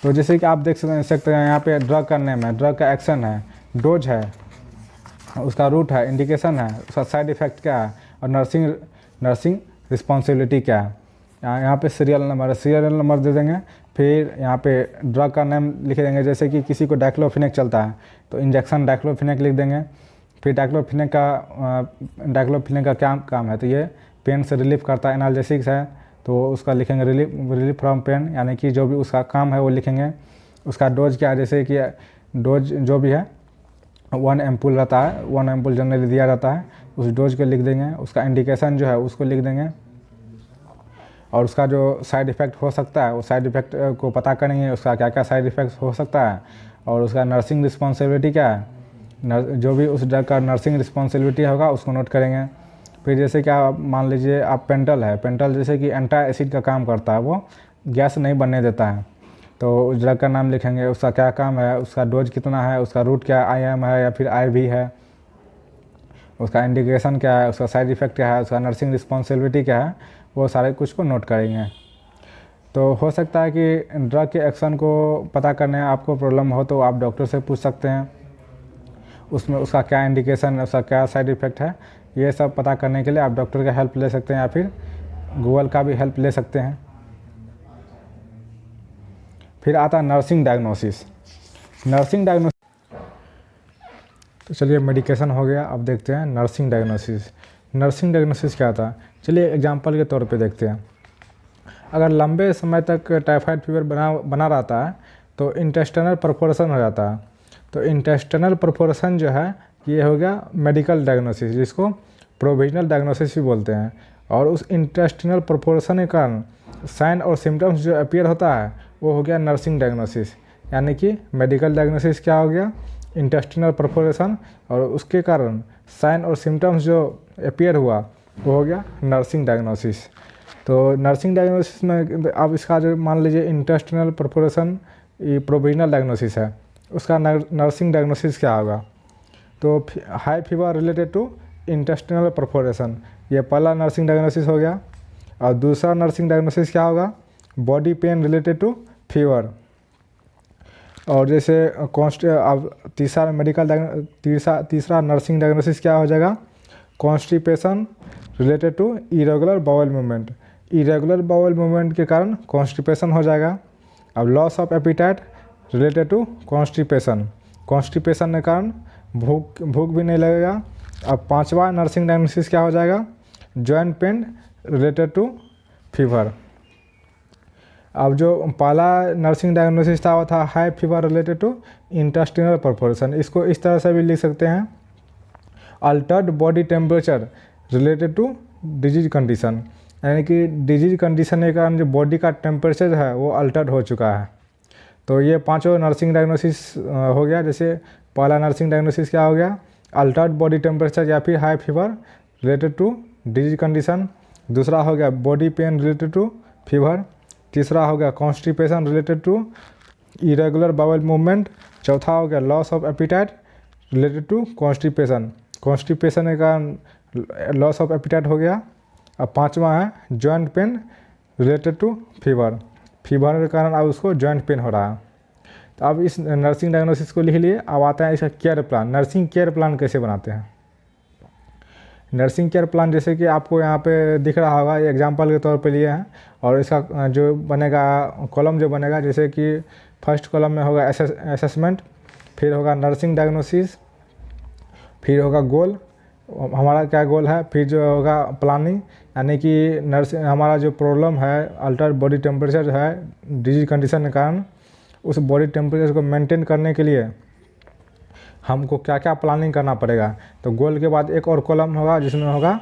तो जैसे कि आप देख सकते हैं यहाँ पे ड्रग करने में, ड्रग का एक्शन है, डोज है, उसका रूट है, इंडिकेशन है, उसका साइड इफ़ेक्ट क्या है और नर्सिंग रिस्पॉन्सिबिलिटी क्या है। यहाँ पे सीरियल नंबर दे देंगे। फिर यहाँ पे ड्रग का नाम लिख देंगे, जैसे कि किसी को डाइक्लोफिनेक चलता है तो इंजेक्शन डाइक्लोफिनेक लिख देंगे। फिर डाइक्लोफिनेक का क्या काम है, तो ये पेन से रिलीफ करता है, एनाल्जेसिक्स है तो उसका लिखेंगे रिलीफ फ्रॉम पेन, यानी कि जो भी उसका काम है वो लिखेंगे। उसका डोज क्या है, जैसे कि डोज जो भी है 1 एम्पुल रहता है, 1 एम्पुल जनरली दिया जाता है, उस डोज को लिख देंगे। उसका इंडिकेशन जो है उसको लिख देंगे और उसका जो साइड इफ़ेक्ट हो सकता है वो साइड इफ़ेक्ट को पता करेंगे, उसका क्या क्या साइड इफ़ेक्ट हो सकता है और उसका नर्सिंग रिस्पॉन्सिबिलिटी क्या है, जो भी उस ड्रग का नर्सिंग रिस्पॉन्सिबिलिटी होगा उसको नोट करेंगे। फिर जैसे कि आप मान लीजिए आप पेंटल जैसे कि एंटी एसिड का काम करता है, वो गैस नहीं बनने देता है, तो उस ड्रग का नाम लिखेंगे, उसका क्या काम है, उसका डोज कितना है, उसका रूट क्या IM है या फिर IV है, उसका इंडिकेशन क्या है, उसका साइड इफ़ेक्ट क्या है, उसका नर्सिंग रिस्पॉन्सिबिलिटी क्या है, वो सारे कुछ को नोट करेंगे। तो हो सकता है कि ड्रग के एक्शन को पता करने में आपको प्रॉब्लम हो तो आप डॉक्टर से पूछ सकते हैं, उसमें उसका क्या इंडिकेशन है, उसका क्या साइड इफ़ेक्ट है, ये सब पता करने के लिए आप डॉक्टर का हेल्प ले सकते हैं या फिर गूगल का भी हेल्प ले सकते हैं। फिर आता है नर्सिंग डायग्नोसिस। तो चलिए मेडिकेशन हो गया, अब देखते हैं नर्सिंग डायग्नोसिस क्या था। चलिए एग्जांपल के तौर पे देखते हैं। अगर लंबे समय तक टाइफाइड फीवर बना रहता है तो इंटेस्टिनल परफोरेशन हो जाता है। तो इंटेस्टिनल परफोरेशन जो है ये हो गया मेडिकल डायग्नोसिस, जिसको प्रोविजनल डायग्नोसिस भी बोलते हैं। और उस इंटेस्टिनल परफोरेशन के कारण साइन और सिम्टम्स जो अपीयर होता है वो हो गया नर्सिंग डायग्नोसिस। यानी कि मेडिकल डायग्नोसिस क्या हो गया, इंटेस्टिनल परफोरेशन, और उसके कारण साइन और सिम्टम्स जो अपीयर हुआ वो हो गया नर्सिंग डायग्नोसिस। तो नर्सिंग डायग्नोसिस में अब इसका जो मान लीजिए इंटेस्टिनल परफोरेशन ये प्रोविजनल डायग्नोसिस है, उसका नर्सिंग डायग्नोसिस क्या होगा, तो high fever related to intestinal perforation, ये पहला नर्सिंग डायग्नोसिस हो गया। और दूसरा नर्सिंग डायग्नोसिस क्या होगा, body pain related to fever. और जैसे अब तीसरा नर्सिंग डायग्नोसिस क्या हो जाएगा, constipation related to irregular bowel movement. Irregular bowel movement के कारण कॉन्स्टिपेशन हो जाएगा। अब loss of appetite related to constipation के कारण भूख भी नहीं लगेगा। अब पांचवा नर्सिंग डायग्नोसिस क्या हो जाएगा, joint pain related to fever. अब जो पहला नर्सिंग डायग्नोसिस था वो था high fever related to intestinal perforation. इसको इस तरह से भी लिख सकते हैं, altered body temperature related to disease condition, यानी कि डिजीज कंडीशन के कारण जो बॉडी का टेम्परेचर है वो अल्टर्ड हो चुका है। तो ये पांचों नर्सिंग डायग्नोसिस हो गया। जैसे पहला नर्सिंग डायग्नोसिस क्या हो गया, अल्टर्ड बॉडी टेम्परेचर या फिर high fever related to disease condition. दूसरा हो गया body pain related to fever. तीसरा हो गया constipation related to irregular bowel movement. चौथा हो गया loss of appetite related to constipation के कारण लॉस ऑफ एपिटाइट हो गया। अब पांचवा है joint pain related to fever के कारण अब उसको जॉइंट पेन हो रहा है। तो अब इस नर्सिंग डायग्नोसिस को लिख लिए। अब आता है इसका care plan. Nursing care plan कैसे बनाते हैं, नर्सिंग केयर प्लान जैसे कि आपको यहाँ पे दिख रहा होगा, ये एग्जांपल के तौर पे लिए हैं। और इसका जो बनेगा कॉलम जो बनेगा, जैसे कि फर्स्ट कॉलम में होगा असेसमेंट, फिर होगा नर्सिंग डायग्नोसिस, फिर होगा गोल, हमारा क्या गोल है। फिर जो होगा प्लानिंग, यानी कि हमारा जो प्रॉब्लम है अल्टर बॉडी टेम्परेचर है डिजीज कंडीशन के कारण, उस बॉडी टेम्परेचर को मेंटेन करने के लिए हमको क्या क्या प्लानिंग करना पड़ेगा। तो गोल के बाद एक और कॉलम होगा जिसमें होगा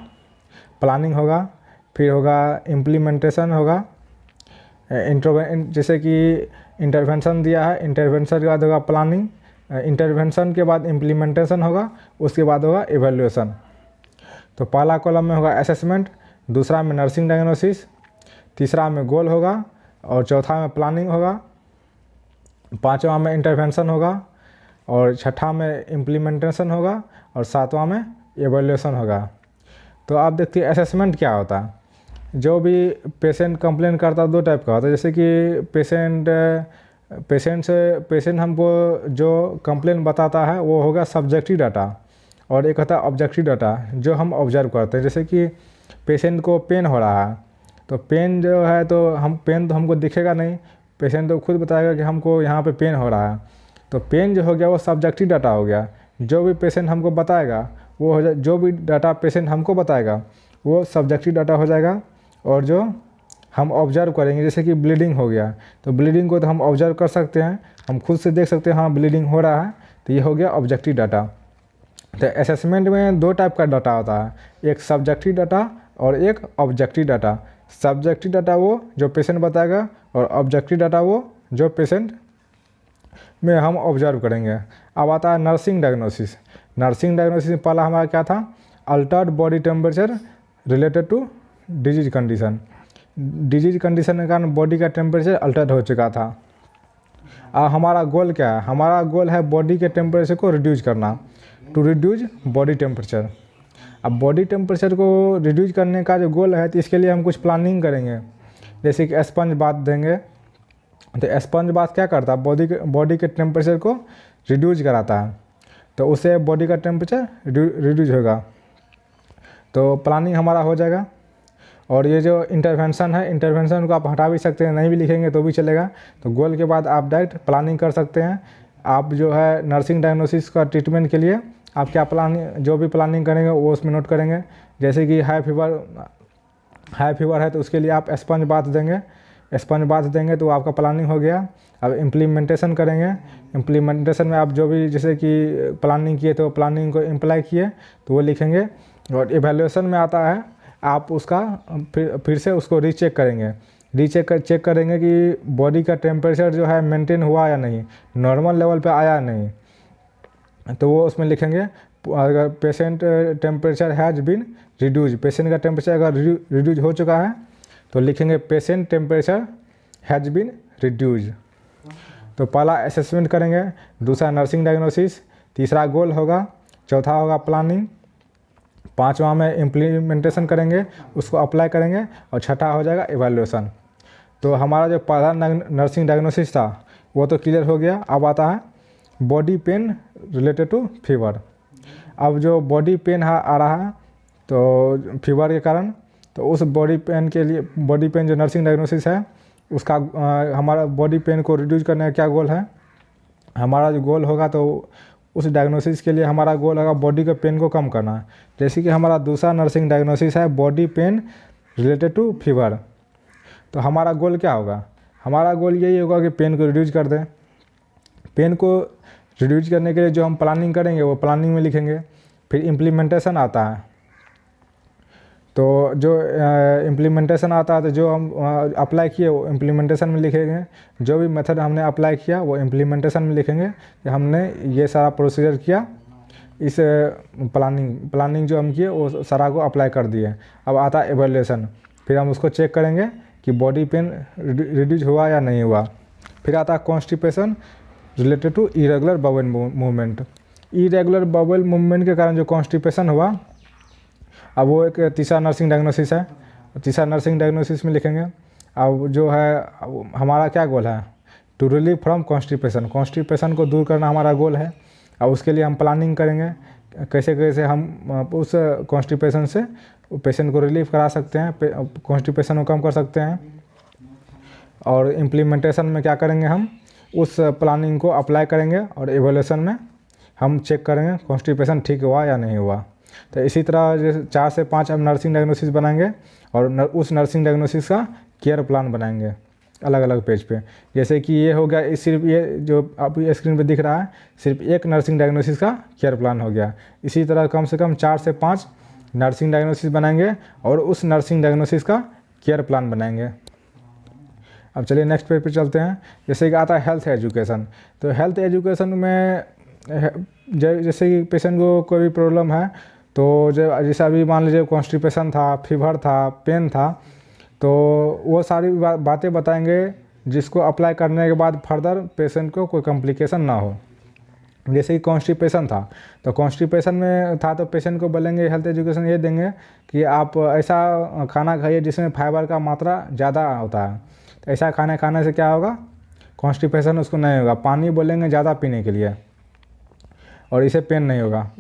प्लानिंग होगा, फिर होगा इम्प्लीमेंटेशन होगा, जैसे कि इंटरवेंशन दिया है, इंटरवेंशन के बाद होगा प्लानिंग, इंटरवेंशन के बाद इम्प्लीमेंटेशन होगा, उसके बाद होगा एवेल्यूएशन। तो पहला कॉलम में होगा असेसमेंट, दूसरा में नर्सिंग डायग्नोसिस, तीसरा में गोल होगा, और चौथा में प्लानिंग होगा, पांचवा में इंटरवेंशन होगा, और छठा में इम्प्लीमेंटेशन होगा, और सातवां में एवेल्यूएशन होगा। तो आप देखते हैं असेसमेंट क्या होता है। जो भी पेशेंट कंप्लेन करता है दो टाइप का होता है, जैसे कि पेशेंट हमको जो कंप्लेन बताता है वो होगा सब्जेक्टिव डाटा, और एक होता है ऑब्जेक्टिव डाटा जो हम ऑब्जर्व करते हैं। जैसे कि पेशेंट को पेन हो रहा है, तो पेन जो है तो पेन तो हमको दिखेगा नहीं, पेशेंट तो खुद बताएगा कि हमको यहाँ पे पेन हो रहा है। तो पेन जो हो गया वो सब्जेक्टिव डाटा हो गया। जो भी पेशेंट हमको बताएगा वो हो जाए, जो भी डाटा पेशेंट हमको बताएगा वो सब्जेक्टिव डाटा हो जाएगा। और जो हम ऑब्जर्व करेंगे, जैसे कि ब्लीडिंग हो गया, तो ब्लीडिंग को तो हम ऑब्जर्व कर सकते हैं, हम खुद से देख सकते हैं हाँ ब्लीडिंग हो रहा है, तो ये हो गया ऑब्जेक्टिव डाटा। तो असेसमेंट में दो टाइप का डाटा होता है, एक सब्जेक्टिव डाटा और एक ऑब्जेक्टिव डाटा। सब्जेक्टिव डाटा वो जो पेशेंट बताएगा, और ऑब्जेक्टिव डाटा वो जो पेशेंट में हम ऑब्जर्व करेंगे। अब आता है नर्सिंग डायग्नोसिस। नर्सिंग डायग्नोसिस में पहला हमारा क्या था, altered body temperature related to disease condition. Disease condition के कारण बॉडी का टेम्परेचर अल्टर्ड हो चुका था। अब हमारा गोल क्या है, हमारा गोल है बॉडी के टेम्परेचर को रिड्यूस करना, टू रिड्यूस बॉडी टेम्परेचर। अब बॉडी टेम्परेचर को रिड्यूस करने का जो गोल है, तो इसके लिए हम कुछ प्लानिंग करेंगे, जैसे कि स्पंज बाथ देंगे। तो स्पंज बाथ क्या करता है, बॉडी के टेम्परेचर को रिड्यूस कराता है, तो उससे बॉडी का टेम्परेचर रिड्यूस होगा। तो प्लानिंग हमारा हो जाएगा। और ये जो इंटरवेंशन है, इंटरवेंशन को आप हटा भी सकते हैं, नहीं भी लिखेंगे तो भी चलेगा। तो गोल के बाद आप डायरेक्ट प्लानिंग कर सकते हैं। आप जो है नर्सिंग डायग्नोसिस का ट्रीटमेंट के लिए आप क्या प्लानिंग, जो भी प्लानिंग करेंगे वो उसमें नोट करेंगे। जैसे कि हाई फीवर है तो उसके लिए आप स्पंज बाथ देंगे, स्पंज बाथ देंगे तो आपका प्लानिंग हो गया। अब इम्प्लीमेंटेशन करेंगे, इम्प्लीमेंटेशन में आप जो भी जैसे कि प्लानिंग किए तो प्लानिंग को इम्प्लाई किए तो वो लिखेंगे। और इवैल्यूएशन में आता है, आप उसका फिर से उसको रीचेक करेंगे, चेक करेंगे कि बॉडी का टेम्परेचर जो है मेंटेन हुआ या नहीं, नॉर्मल लेवल पे आया या नहीं, तो वो उसमें लिखेंगे। अगर patient temperature has been reduce, patient का टेम्परेचर अगर रिड्यूज हो चुका है तो लिखेंगे patient temperature has been reduce. तो पहला असेसमेंट करेंगे, दूसरा नर्सिंग डायग्नोसिस, तीसरा गोल होगा, चौथा होगा प्लानिंग, पांचवा में इम्प्लीमेंटेशन करेंगे, उसको अप्लाई करेंगे, और छठा हो जाएगा इवैल्यूएशन। तो हमारा जो पहला नर्सिंग डायग्नोसिस था वो तो क्लियर हो गया। अब आता है body pain related to fever. अब जो बॉडी पेन आ रहा है तो फीवर के कारण, तो उस बॉडी पेन के लिए, बॉडी पेन जो नर्सिंग डायग्नोसिस है उसका हमारा बॉडी पेन को रिड्यूस करने का क्या गोल है, हमारा जो गोल होगा तो उस डायग्नोसिस के लिए हमारा गोल होगा बॉडी के पेन को कम करना। जैसे कि हमारा दूसरा नर्सिंग डायग्नोसिस है body pain related to fever, तो हमारा गोल क्या होगा, हमारा गोल यही होगा कि पेन को रिड्यूस कर दें। पेन को रिड्यूस करने के लिए जो हम प्लानिंग करेंगे वो प्लानिंग में लिखेंगे। फिर इम्प्लीमेंटेशन आता है, तो जो इम्प्लीमेंटेशन आता है तो जो हम अप्लाई किए वो इम्प्लीमेंटेशन में लिखेंगे। जो भी मेथड हमने अप्लाई किया वो इम्प्लीमेंटेशन में लिखेंगे कि हमने ये सारा प्रोसीजर किया, इस प्लानिंग जो हम किए वो सारा को अप्लाई कर दिए। अब आता है एवैल्यूएशन, फिर हम उसको चेक करेंगे कि बॉडी पेन रिड्यूस हुआ या नहीं हुआ। फिर आता है constipation related to irregular bowel movement. Irregular bowel movement के कारण जो कॉन्स्टिपेशन हुआ, अब वो एक तीसरा नर्सिंग डायग्नोसिस है, तीसरा नर्सिंग डायग्नोसिस में लिखेंगे। अब जो है हमारा क्या गोल है, to relieve from constipation, constipation को दूर करना हमारा गोल है। अब उसके लिए हम प्लानिंग करेंगे कैसे कैसे हम उस कॉन्स्टिपेशन से पेशेंट को रिलीव करा सकते हैं, कॉन्स्टिपेशन को कम कर सकते हैं। और इम्प्लीमेंटेशन में क्या करेंगे, हम उस प्लानिंग को अप्लाई करेंगे, और एवोल्यूशन में हम चेक करेंगे कॉन्स्टिपेशन ठीक हुआ या नहीं हुआ। तो इसी तरह जैसे 4 से 5 हम नर्सिंग डायग्नोसिस बनाएंगे और उस नर्सिंग डायग्नोसिस का केयर प्लान बनाएंगे अलग अलग पेज पे। जैसे कि ये हो गया, इस सिर्फ ये जो आप स्क्रीन पे दिख रहा है सिर्फ एक नर्सिंग डायग्नोसिस का केयर प्लान हो गया। इसी तरह कम से कम 4 से 5 नर्सिंग डायग्नोसिस बनाएंगे और उस नर्सिंग डायग्नोसिस का केयर प्लान बनाएंगे। अब चलिए नेक्स्ट पेज पे चलते हैं। जैसे कि आता है हेल्थ एजुकेशन। तो हेल्थ एजुकेशन में जैसे कि पेशेंट को कोई भी प्रॉब्लम है तो जैसे अभी मान लीजिए कॉन्स्टिपेशन था, फीवर था, पेन था, तो वो सारी बातें बताएंगे जिसको अप्लाई करने के बाद फर्दर पेशेंट को कोई कॉम्प्लिकेशन ना हो। जैसे कि कॉन्स्टिपेशन था, तो कॉन्स्टिपेशन में था तो पेशेंट को बोलेंगे, हेल्थ एजुकेशन ये देंगे कि आप ऐसा खाना खाइए जिसमें फाइबर का मात्रा ज़्यादा होता है। तो ऐसा खाना खाने से क्या होगा, कॉन्स्टिपेशन उसको नहीं होगा। पानी बोलेंगे ज़्यादा पीने के लिए और इसे पेन नहीं होगा।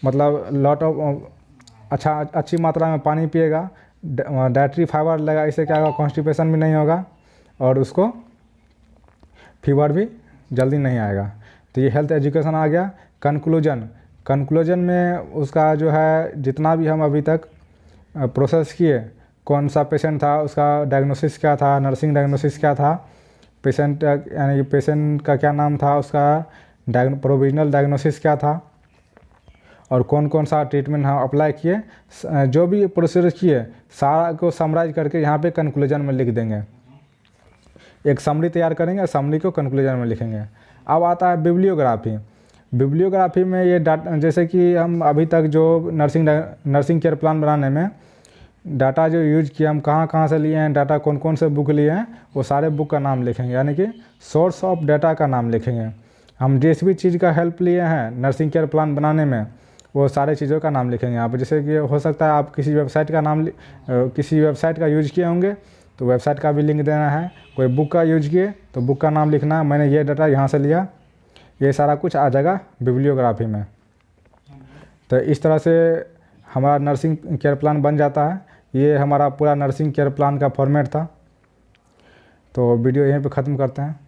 मतलब लॉट ऑफ अच्छी मात्रा में पानी पिएगा, डाइटरी फाइबर लेगा, इससे क्या होगा, कॉन्स्टिपेशन भी नहीं होगा और उसको फीवर भी जल्दी नहीं आएगा। तो ये हेल्थ एजुकेशन आ गया। कंक्लूजन में उसका जो है जितना भी हम अभी तक प्रोसेस किए, कौन सा पेशेंट था, उसका डायग्नोसिस क्या था, नर्सिंग डायग्नोसिस क्या था, पेशेंट यानी कि पेशेंट का क्या नाम था, उसका प्रोविजनल डायग्नोसिस क्या था और कौन कौन सा ट्रीटमेंट हम अप्लाई किए, जो भी प्रोसीजर किए सारा को समराइज करके यहाँ पे कंक्लूजन में लिख देंगे। एक समरी तैयार करेंगे, समरी को कंक्लूजन में लिखेंगे। अब आता है बिब्लियोग्राफी में ये डाटा, जैसे कि हम अभी तक जो नर्सिंग केयर प्लान बनाने में डाटा जो यूज किया, हम कहाँ से लिए हैं डाटा, कौन कौन से बुक लिए हैं, वो सारे बुक का नाम लिखेंगे, यानी कि सोर्स ऑफ डाटा का नाम लिखेंगे। हम जिस भी चीज़ का हेल्प लिए हैं नर्सिंग केयर प्लान बनाने में वो सारे चीज़ों का नाम लिखेंगे यहाँ पर। जैसे कि हो सकता है आप किसी वेबसाइट का यूज किए होंगे तो वेबसाइट का भी लिंक देना है, कोई बुक का यूज किए तो बुक का नाम लिखना है, मैंने ये डाटा यहाँ से लिया, ये सारा कुछ आ जाएगा बिब्लियोग्राफी में। तो इस तरह से हमारा नर्सिंग केयर प्लान बन जाता है। ये हमारा पूरा नर्सिंग केयर प्लान का फॉर्मेट था। तो वीडियो यहीं पे ख़त्म करते हैं।